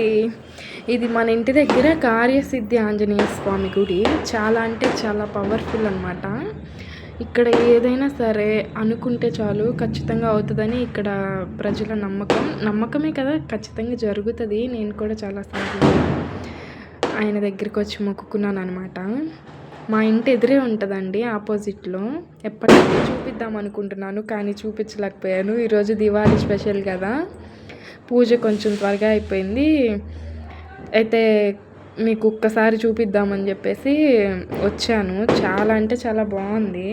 అండి. ఇది మన ఇంటి దగ్గర కార్యసిద్ధి ఆంజనేయ స్వామి గుడి. చాలా అంటే చాలా పవర్ఫుల్ అనమాట. ఇక్కడ ఏదైనా సరే అనుకుంటే చాలు ఖచ్చితంగా అవుతుందని ఇక్కడ ప్రజల నమ్మకమే కదా, ఖచ్చితంగా జరుగుతుంది. నేను కూడా చాలాసార్లు ఆయన దగ్గరికి వచ్చి మొక్కుకున్నాను అనమాట. మా ఇంటి ఎదురే ఉంటుందండి, ఆపోజిట్లో. ఎప్పటికీ చూపిద్దాం అనుకుంటున్నాను కానీ చూపించలేకపోయాను. ఈరోజు దివాళీ స్పెషల్ కదా, పూజ కొంచెం త్వరగా అయిపోయింది. అయితే మీకు ఒక్కసారి చూపిద్దామని చెప్పేసి వచ్చాను. చాలా అంటే చాలా బాగుంది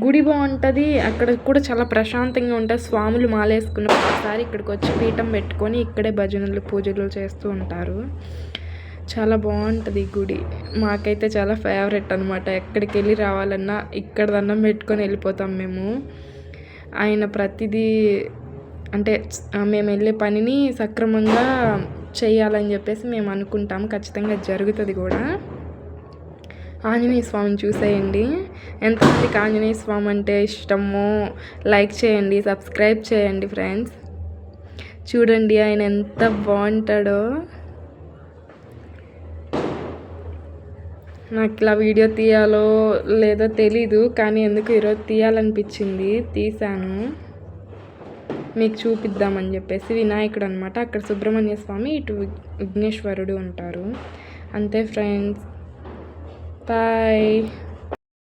గుడి, బాగుంటుంది. అక్కడ కూడా చాలా ప్రశాంతంగా ఉంటుంది. స్వాములు మాలేసుకున్న ఒకసారి ఇక్కడికి వచ్చి పీఠం పెట్టుకొని ఇక్కడే భజనలు పూజలు చేస్తూ ఉంటారు. చాలా బాగుంటుంది గుడి. మాకైతే చాలా ఫేవరెట్ అనమాట. ఎక్కడికి వెళ్ళి రావాలన్నా ఇక్కడ దండం పెట్టుకొని వెళ్ళిపోతాం మేము. ఆయన ప్రతిదీ అంటే మేము వెళ్ళే పనిని సక్రమంగా చేయాలని చెప్పేసి మేము అనుకుంటాం. ఖచ్చితంగా జరుగుతుంది కూడా. ఆంజనేయ స్వామిని చూసేయండి. ఎంతమందికి ఆంజనేయ స్వామి అంటే ఇష్టమో లైక్ చేయండి, సబ్స్క్రైబ్ చేయండి ఫ్రెండ్స్. చూడండి ఆయన ఎంత బాగుంటాడో. నాకు ఇలా వీడియో తీయాలో లేదో తెలీదు, కానీ ఎందుకు ఈరోజు తీయాలనిపించింది, తీశాను. మీకు చూపిద్దామని చెప్పేసి. వినాయకుడు అనమాట, అక్కడ సుబ్రహ్మణ్య స్వామి, ఇటు విఘ్నేశ్వరుడు ఉంటారు. అంతే ఫ్రెండ్స్, బాయ్.